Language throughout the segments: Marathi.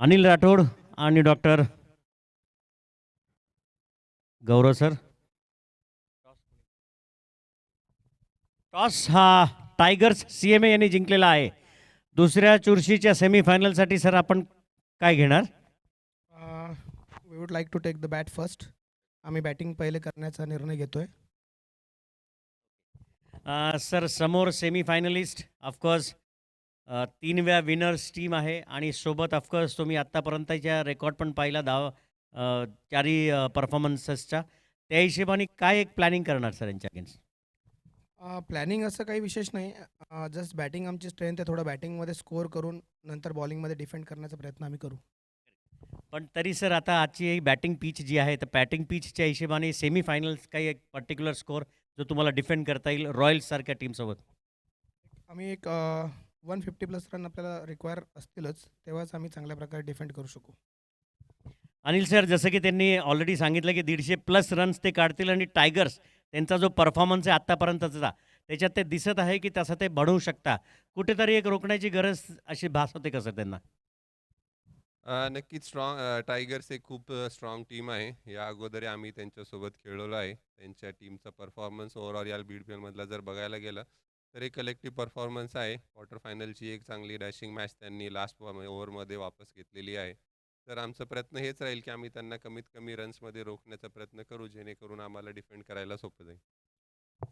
अनिल राठोड आणि डॉक्टर गौरव सर. टॉस हा टायगर्स CMA यांनी जिंकलेला आहे. दुसऱ्या चुरशीच्या सेमीफायनलसाठी सर आपण काय घेणार? We would like to take the bat first. आम्ही बॅटिंग पहिले करण्याचा निर्णय घेतोय. सर समोर सेमीफायनलिस्ट ऑफकोर्स 3 वेळा विनर्स टीम आहे आणि सोबत ऑफकोर्स तुम्ही आत्तापर्यंतच्या रेकॉर्ड पण पाहिला चारही परफॉर्मन्सेसचा. त्या हिशोबाने काय एक प्लॅनिंग करणार सर यांच्या अगेन्स्ट? प्लॅनिंग असं काही विशेष नाही. जस्ट बॅटिंग आमची स्ट्रेंथ आहे. थोडं बॅटिंगमध्ये स्कोअर करून नंतर बॉलिंगमध्ये डिफेंड करण्याचा प्रयत्न आम्ही करू. पण तरी सर आता आजची बॅटिंग पिच जी आहे तर बॅटिंग पिचच्या हिशोबाने सेमीफायनल्स काही एक पर्टिक्युलर स्कोअर जो तुम्हाला डिफेंड करता येईल रॉयल्ससारख्या टीमसोबत? आम्ही एक 150+ रन आपल्याला रिक्वायर असतीलच, तेव्हाच आम्ही चांगल्या प्रकारे डिफेंड करू शकू. अनिल सर, जसं की त्यांनी ऑलरेडी सांगितलं की 150+ रन्स ते काढतील आणि टायगर्स त्यांचा जो परफॉर्मन्स आहे आत्तापर्यंतचा त्याच्यात ते दिसत आहे की तसं ते बनवू शकता. कुठेतरी एक रोखण्याची गरज अशी भास होते का सर त्यांना? नक्कीच टायगर्स एक खूप स्ट्रॉंग टीम आहे. या अगोदर आम्ही त्यांच्यासोबत खेळलेलो आहे. त्यांच्या टीमचा परफॉर्मन्स ओव्हरऑल या BBLमधला जर बघायला गेलं तर एक कलेक्टिव्ह परफॉर्मन्स आहे. क्वार्टर फायनलची एक चांगली डॅशिंग मॅच त्यांनी लास्ट ओव्हरमध्ये वापस घेतलेली आहे. तर आमचा प्रयत्न हेच राहील की आम्ही त्यांना कमीत कमी रन्समध्ये रोखण्याचा प्रयत्न करू, जेणेकरून आम्हाला डिफेंड करायला सोपं जाईल.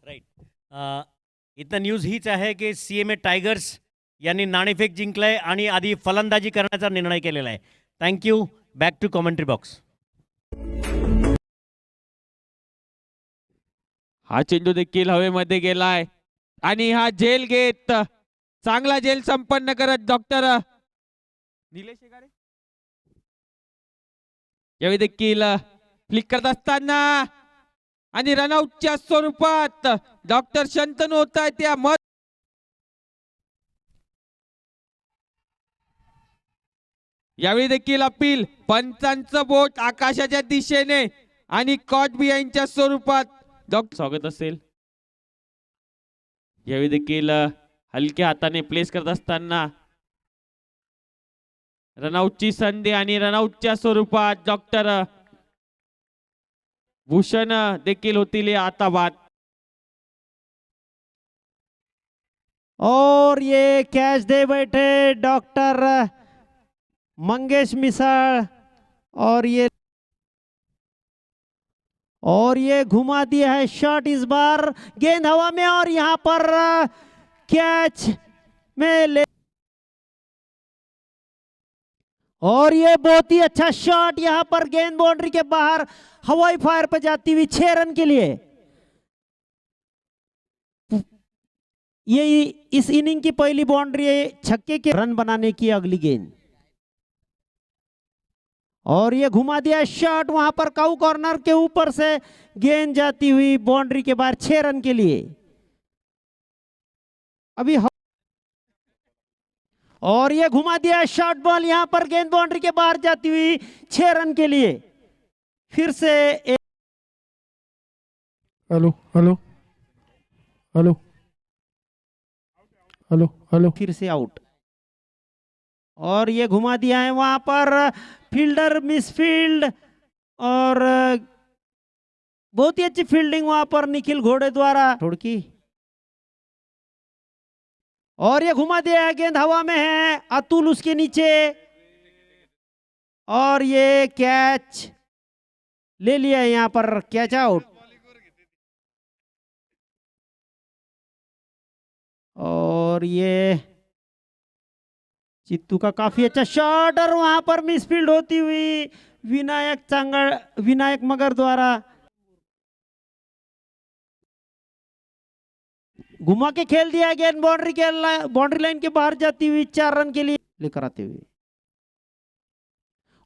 राईट. इथं न्यूज हीच आहे की CMA टायगर्स यांनी नाणेफेक जिंकलंय आणि आधी फलंदाजी करण्याचा निर्णय केलेला आहे. Thank you. Back to commentary box. हा चेंडू देखील हवेमध्ये गेलाय आणि हा झेल घेत चांगला झेल संपन्न करत डॉक्टर निलेश शेगारे यावेळी देखील फ्लिक करत असताना आणि रनआउटच्या स्वरूपात डॉक्टर शंतनू होत आहे त्या यावेळी देखील अपील पंचांचं बोट आकाशाच्या दिशेने आणि कॉट बिहाइंडच्या स्वरूपात डॉक्टर स्वागत असेल. यावेळी देखील हलक्या हाताने प्लेस करत असताना रनआउटची संधी आणि रनआउटच्या स्वरूपात डॉक्टर भूषण देखील होतील आता बाद. और ये कैच दे बैठे डॉक्टर मंगेश मिसाल और ये घुमा दिया है शॉट. इस बार गेंद हवा में और यहाँ पर कैच में ले और ये बहुत ही अच्छा शॉट. यहाँ पर गेंद बाउंड्री के बाहर हवाई फायर पर जाती हुई 6 रन के लिए. ये इस इनिंग की पहली बाउंड्री है. छक्के के रन बनाने की अगली गेंद और ये घुमा दिया शॉट. वहां पर काउ कॉर्नर के ऊपर से गेंद जाती हुई बाउंड्री के बाहर 6 रन के लिए. अभी और ये घुमा दिया शॉट बॉल. यहां पर गेंद बाउंड्री के बाहर जाती हुई 6 रन के लिए. फिर से hello hello hello hello hello फिर से आउट. और ये घुमा दिया है वहां पर फील्डर मिसफील्ड और बहुत ही अच्छी फील्डिंग वहां पर निखिल घोड़े द्वारा थोड़की. और ये घुमा दिया है. गेंद हवा में है. अतुल उसके नीचे और ये कैच ले लिया. यहां पर कैच आउट. और ये चित्तू का काफी अच्छा शॉट और वहां पर मिसफील्ड होती हुई विनायक मगर द्वारा घुमा के खेल दिया. गेंद बाउंड्री लाइन के बाहर जाती हुई 4 रन के लिए लेकर आते हुए.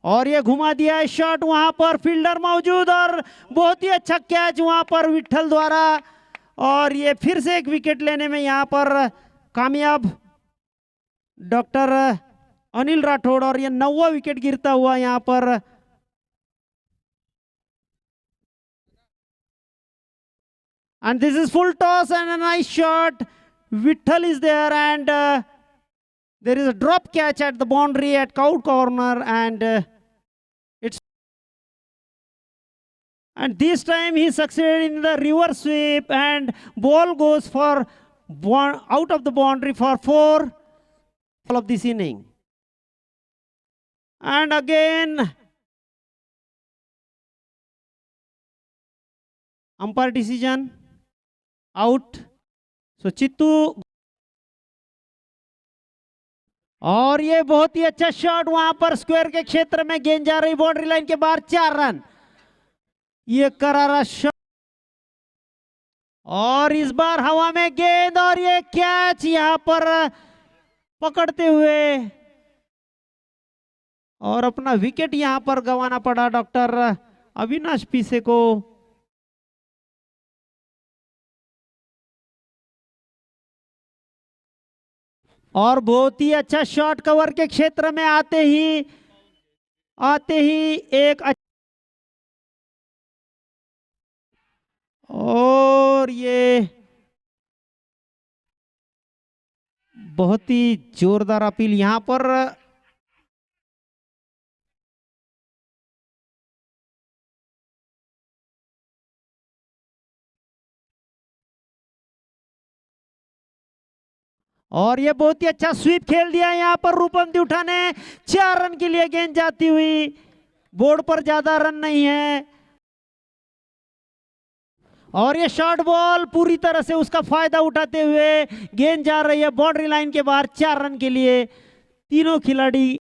और ये घुमा दिया है शॉट. वहां पर फील्डर मौजूद और बहुत ही अच्छा कैच वहां पर विठल द्वारा. और ये फिर से एक विकेट लेने में यहां पर कामयाब डॉक्टर अनिल राठौड़. और ये 9वां विकेट गिरता हुआ यहां पर and this is full toss and a nice shot. Vittal is there and There is a drop catch at the boundary at court corner, and and this time he succeeded in the reverse sweep, and ball goes for out of the boundary for 4 of this inning. And again, umpire decision, out. So Chittu, और ये बहुत ही अच्छा शॉट वहां पर स्क्वायर के क्षेत्र में, गेंद जा रही बाउंड्री लाइन के बाहर, 4 रन। ये करारा शॉट, और इस बार हवा में गेंद, और ये कैच यहां पर पकड़ते हुए, और अपना विकेट यहां पर गंवाना पड़ा डॉक्टर अविनाश पीसे को। और बहुत ही अच्छा शॉट कवर के क्षेत्र में आते ही एक और ये बहुत ही जोरदार अपील यहां पर। और ये बहुत ही अच्छा स्वीप खेल दिया यहां पर रूपम दिउठा ने, 4 रन के लिए गेंद जाती हुई, बोर्ड पर ज्यादा रन नहीं है, और ये शॉर्ट बॉल पूरी तरह से उसका फायदा उठाते हुए गेंद जा रही है बाउंड्री लाइन के बाहर, 4 रन के लिए तीनों खिलाड़ी।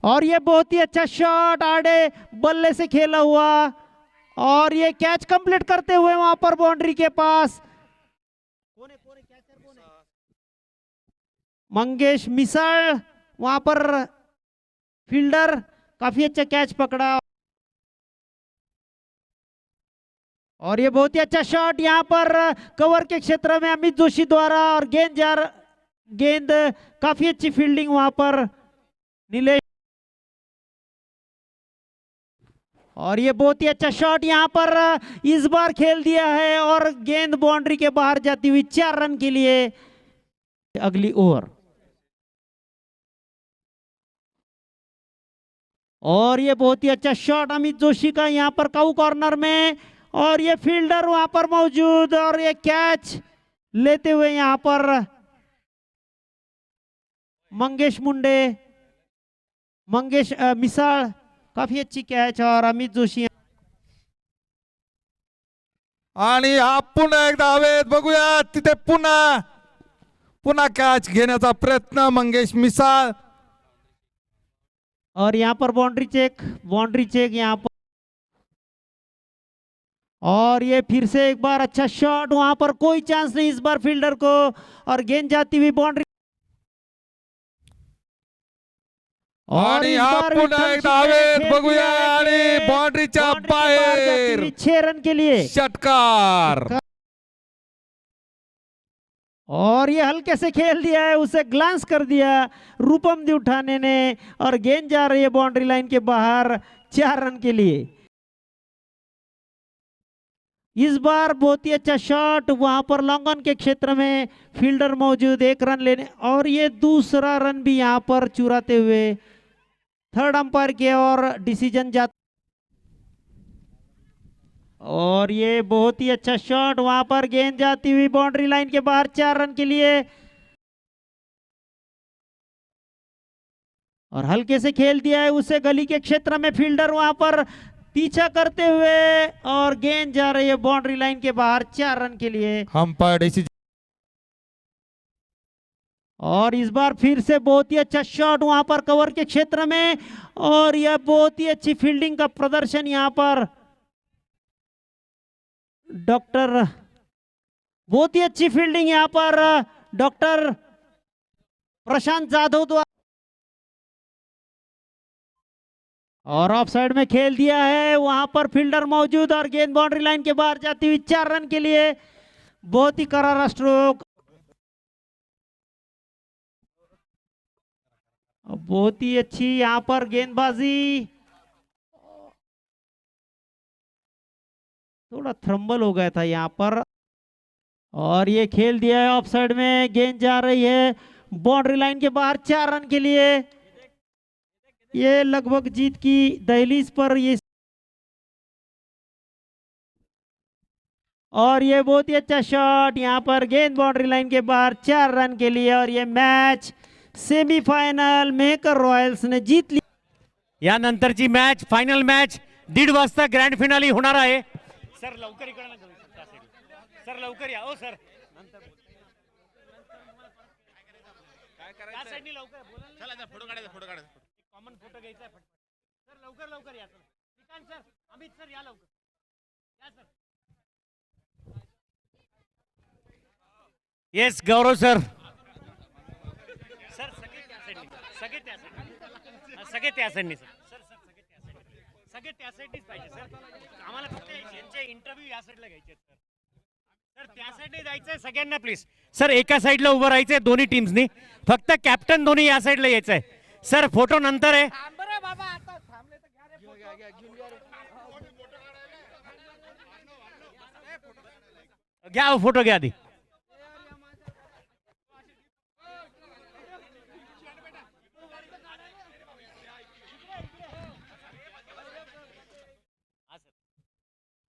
और ये बहुत ही अच्छा शॉट आड़े बल्ले से खेला हुआ, और ये कैच कंप्लीट करते हुए वहां पर बाउंड्री के पास मंगेश मिसाळ, वहां पर फील्डर काफी अच्छा कैच पकड़ा। और ये बहुत ही अच्छा शॉट यहां पर कवर के क्षेत्र में अमित जोशी द्वारा, और गेंद काफी अच्छी फील्डिंग वहां पर नीलेश। और ये बहुत ही अच्छा शॉट यहां पर इस बार खेल दिया है, और गेंद बाउंड्री के बाहर जाती हुई 4 रन के लिए अगली ओवर। और ये बहुत ही अच्छा शॉट अमित जोशी का यहां पर काऊ कॉर्नर में, और ये फील्डर वहां पर मौजूद, और ये कैच लेते हुए यहां पर मंगेश मिसाळ, काफी अच्छी कैच, और अमित जोशी। आणि हा पुन्हा एकदा हवेत, बघूया तिथे पुन्हा कॅच घेण्याचा प्रयत्न मंगेश मिसाळ। और यहाँ पर बाउंड्री चेक यहाँ पर, और ये फिर से एक बार अच्छा शॉट, वहां पर कोई चांस नहीं इस बार फील्डर को, और गेंद जाती हुई बाउंड्री, आणि हा पुन्हा एकदा हवेत, बघूया, आणि बाउंड्रीच्या बाहेर 6 रन के लिए षटकार। और ये हल्के से खेल दिया है, उसे ग्लांस कर दिया रूपम दिउठाने ने, और गेंद जा रही है बाउंड्री लाइन के बाहर 4 रन के लिए। इस बार बहुत ही अच्छा शॉट, वहां पर लॉन्ग ऑन के क्षेत्र में फील्डर मौजूद, 1 रन लेने, और ये दूसरा रन भी यहां पर चुराते हुए थर्ड अंपायर के और डिसीजन जाता। और ये बहुत ही अच्छा शॉट, वहां पर गेंद जाती हुई बाउंड्री लाइन के बाहर 4 रन के लिए, और हल्के से खेल दिया है उसे गली के क्षेत्र में, फील्डर वहां पर पीछा करते हुए, और गेंद जा रही है बाउंड्री लाइन के बाहर 4 रन के लिए। Umpire decision. और इस बार फिर से बहुत ही अच्छा शॉट वहां पर कवर के क्षेत्र में, और यह बहुत ही अच्छी फील्डिंग का प्रदर्शन यहां पर बहुत ही अच्छी फील्डिंग यहां पर डॉक्टर प्रशांत जाधव द्वारा, और ऑफ साइड में खेल दिया है, वहां पर फील्डर मौजूद, और गेंद बाउंड्री लाइन के बाहर जाती हुई 4 रन के लिए, बहुत ही करारा स्ट्रोक, बहुत ही अच्छी यहां पर गेंदबाजी, थोड़ा थ्रम्बल हो गया था यहां पर, और ये खेल दिया है ऑफ साइड में, गेंद जा रही है बाउंड्री लाइन के बाहर 4 रन के लिए। ये लगभग जीत की दहलीज पर ये, और ये बहुत ही अच्छा शॉट, यहाँ पर गेंद बाउंड्री लाइन के बाहर 4 रन के लिए, और ये मैच सेमीफायनल मेहकर रॉयल्स ने जीत ली। यानंतरची मॅच, फायनल मॅच 1:30 वाजता ग्रँड फिनाली होणार आहे. सर लवकर इकडे नका जाऊ, त्या साईडला. सर लवकर या. ओ सर नंतर बोल. त्या साईडनी लवकर बोला ना. चला फोटो काढायचा कॉमन फोटो घ्यायचा आहे फटफट. सर लवकर या sir. Shrikant sir, Amit sir या लवकर. या sir. Yes Gaurav sir. Sir सगळे त्या साईडनी, सगळे त्या साईडनी, सगळे त्या साईडनी सर. सर सर सगळे त्या साईडनी, सगळे त्या साईडनीच पाहिजे सर. आम्हाला फक्त यांचे इंटरव्ह्यू या साईडला घ्यायचे आहेत सर. सर त्या साईडने जायचंय सगळ्यांना प्लीज. सर एका साईडला उभं राहायचंय दोन्ही टीम्सनी. फक्त कॅप्टन दोन्ही या साईडला यायचंय. सर फोटो नंतर आहे. घ्या फोटो घ्या आधी.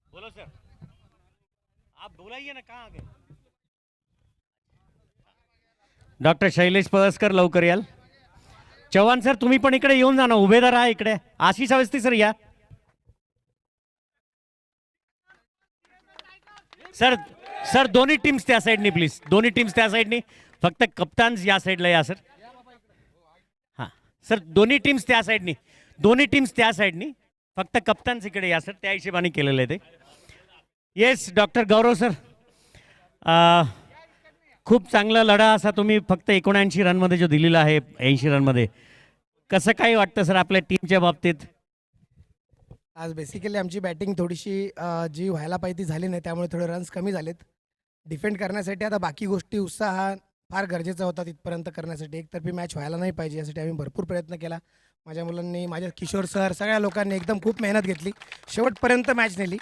बोलो सर, आप बोलाइए ना, कहाँ आ गए. डॉक्टर शैलेश पळसकर लवकर याल. चव्हाण सर तुम्ही पण इकडे येऊन जा ना, उभे राहा इकडे. आशिष अवस्थी सर या. सर सर दोन्ही टीम्स त्या साईडनी प्लीज, दोन्ही टीम्स त्या साईडनी. फक्त कप्तान्स या साईडला या सर. हां सर दोन्ही टीम्स त्या साईडनी, दोन्ही टीम्स त्या साईडनी. फक्त कप्तान्स इकडे या सर, त्या हिशोबाने केलेलं आहे ते. येस डॉक्टर गौरव सर, खूप चांगला लढा असा तुम्ही फक्त 79 रनमध्ये जो दिलेला आहे, 80 रनमध्ये. कसं काय वाटतं सर आपल्या टीमच्या बाबतीत? आज बेसिकली आमची बॅटिंग थोडीशी जी व्हायला पाहिजे ती झाली नाही, त्यामुळे थोडे रन्स कमी झालेत. डिफेंड करण्यासाठी आता बाकी गोष्टी उत्साह हा फार गरजेचा होता तिथपर्यंत करण्यासाठी. एकतर्फी मॅच व्हायला नाही पाहिजे यासाठी आम्ही भरपूर प्रयत्न केला. माझ्या मुलांनी, माझ्या किशोर सर, सगळ्या लोकांनी एकदम खूप मेहनत घेतली, शेवटपर्यंत मॅच नेली.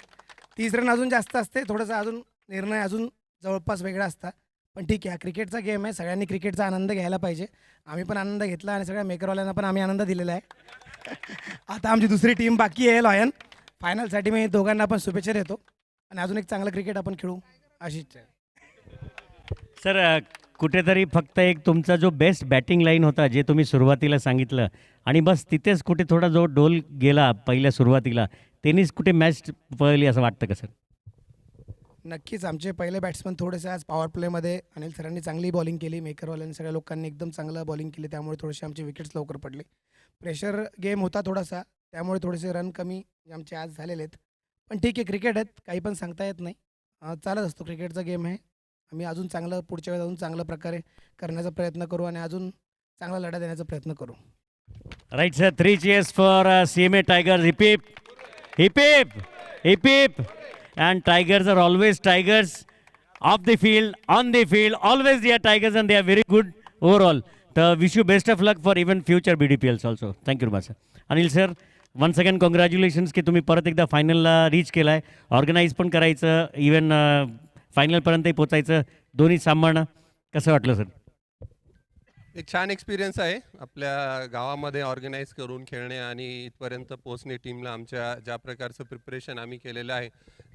30 रन अजून जास्त असते, थोडंसं अजून निर्णय अजून जवळपास वेगळा असता. पण ठीक आहे, हा क्रिकेटचा गेम आहे, सगळ्यांनी क्रिकेटचा आनंद घ्यायला पाहिजे. आम्ही पण आनंद घेतला आणि सगळ्या मेकरवाल्यांना पण आम्ही आनंद दिलेला आहे. आता आमची दुसरी टीम बाकी आहे लॉयन. फायनलसाठी मी दोघांना पण शुभेच्छा देतो आणि अजून एक चांगलं क्रिकेट आपण खेळू अशी इच्छा आहे. सर कुठेतरी फक्त एक तुमचा जो बेस्ट बॅटिंग लाईन होता, जे तुम्ही सुरुवातीला सांगितलं, आणि बस तिथेच कुठे थोडा जो डोल गेला पहिल्या सुरुवातीला, त्यांनीच कुठे मॅच पळली असं वाटतं का सर? नक्कीच आमचे पहिले बॅट्समन थोडेसे आज पॉवर प्लेमध्ये अनिल सरांनी चांगली बॉलिंग केली, मेकरवाल्यांनी सगळ्या लोकांनी एकदम चांगलं बॉलिंग केली, त्यामुळे थोडेसे आमचे विकेट्स लवकर पडले. प्रेशर गेम होता थोडासा, त्यामुळे थोडेसे रन कमी आमचे आज झालेले आहेत. पण ठीक आहे, क्रिकेट आहेत, काही पण सांगता येत नाही. चालत असतो, क्रिकेटचा गेम आहे. आम्ही अजून चांगलं पुढच्या वेळेस अजून चांगल्या प्रकारे करण्याचा प्रयत्न करू आणि अजून चांगला लढा देण्याचा प्रयत्न करू. Right sir, 3 cheers for CMA Tigers. Hip hip, hip hip, hip hip. And Tigers are always Tigers, off the field, on the field, always they are Tigers and they are very good overall. So wish you best of luck for even future BDPLs also. Thank you much sir. Anil sir, once again congratulations की तुम्ही परत एकदा फायनलला रीच केला आहे. ऑर्गनाईज पण करायचं, इवन फायनलपर्यंतही पोचायचं, दोन्ही सांभाळणं कसं वाटलं सर? एक छान एक्सपिरियन्स आहे आपल्या गावामध्ये ऑर्गनाईज करून खेळणे आणि इथपर्यंत पोहोचणे. टीमला आमच्या ज्या प्रकारचं प्रिपरेशन आम्ही केलेलं आहे,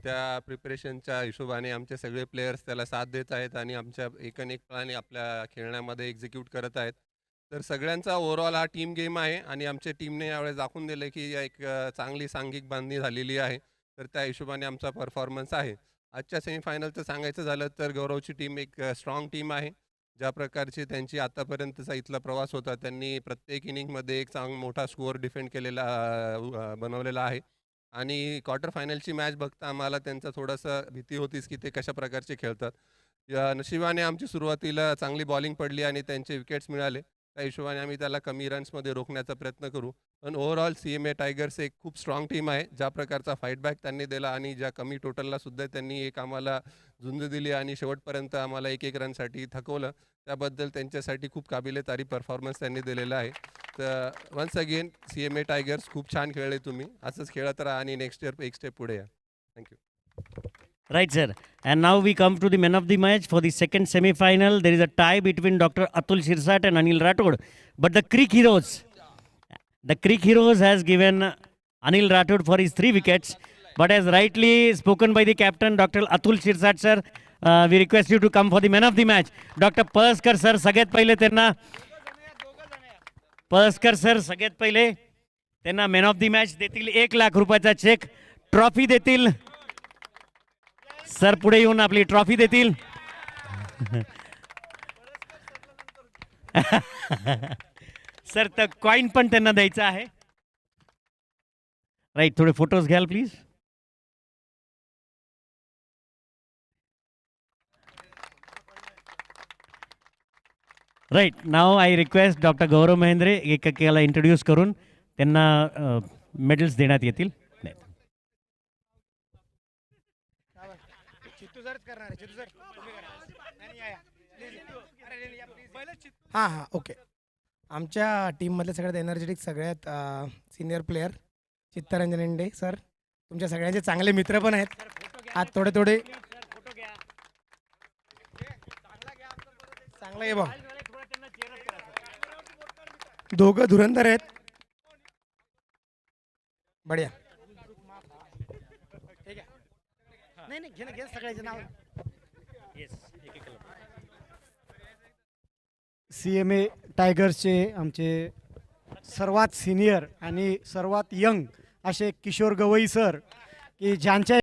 त्या प्रिपरेशनच्या हिशोबाने आमचे सगळे प्लेयर्स त्याला साथ देत आहेत आणि आमच्या एकनेकपणाने आपल्या खेळण्यामध्ये एक्झिक्यूट करत आहेत. तर सगळ्यांचा ओव्हरऑल हा टीम गेम आहे आणि आमच्या टीमने यावेळेस दाखवून दिलं की एक चांगली सांघिक बांधणी झालेली आहे. तर त्या हिशोबाने आमचा परफॉर्मन्स आहे. आजच्या सेमीफायनलचं सांगायचं झालं तर गौरवची टीम एक स्ट्रॉंग टीम आहे. ज्या प्रकारची त्यांची आतापर्यंतचा इथला प्रवास होता, त्यांनी प्रत्येक इनिंगमध्ये एक मोठा स्कोअर डिफेंड केलेला बनवलेला आहे. आणि क्वार्टर फायनलची मॅच बघता आम्हाला त्यांचं थोडंसं भीती होतीच की ते कशा प्रकारचे खेळतात. नशिबाने आमची सुरुवातीला चांगली बॉलिंग पडली आणि त्यांचे विकेट्स मिळाले. त्या हिशोबाने आम्ही त्याला कमी रन्समध्ये रोखण्याचा प्रयत्न करू. पण ओव्हरऑल CMA टायगर्स एक खूप स्ट्रॉंग टीम आहे. ज्या प्रकारचा फाईटबॅक त्यांनी दिला आणि ज्या कमी टोटलला सुद्धा त्यांनी एक आम्हाला झुंज दिली आणि शेवटपर्यंत आम्हाला 1-1 रनसाठी थकवलं, त्याबद्दल त्यांच्यासाठी खूप काबिले तारीफ परफॉर्मन्स त्यांनी दिलेला आहे. तर वन्स अगेन CMA टायगर्स खूप छान खेळले तुम्ही. असंच खेळत राहा आणि नेक्स्ट इयर एक स्टेप पुढे या. Thank you. Right, sir. And now we come to the man of the match for the second semi-final. There is a tie between Dr. Atul Shirsat and Anil Rathod. But the Creek Heroes has given Anil Rathod for his 3 wickets. But as rightly spoken by the captain, Dr. Atul Shirsat, sir, we request you to come for the man of the match. Dr. Paskar, sir, सगळ्यात पहिले त्यांना पळसकर सर सगळ्यात पहिले त्यांना मॅन ऑफ द मॅच देतील, 1 लाख रुपयाचा चेक, ट्रॉफी देतील. सर पुढे येऊन आपली ट्रॉफी देतील. सर तर कॉइन पण त्यांना द्यायचा आहे. राईट, थोडे फोटोज घ्याल please. Right, now I request doctor Gaurav Mahendre एकेकाला इंट्रोड्यूस करून त्यांना मेडल्स देण्यात येतील. हां हां ओके. आमच्या टीममधले सगळ्यात एनर्जेटिक सगळ्यात सिनियर प्लेयर चित्तरंजन इंडे सर, तुमच्या सगळ्यांचे चांगले मित्र पण आहेत. आज थोडे थोडे चांगलं आहे बा, दोघं धुरंधर आहेत. बढिया. नाही नाही घे ना, घे सगळ्याचे नाव. CMA टायगर्सचे आमचे सर्वात सिनियर आणि सर्वात यंग असे किशोर गवई सर, की ज्यांच्या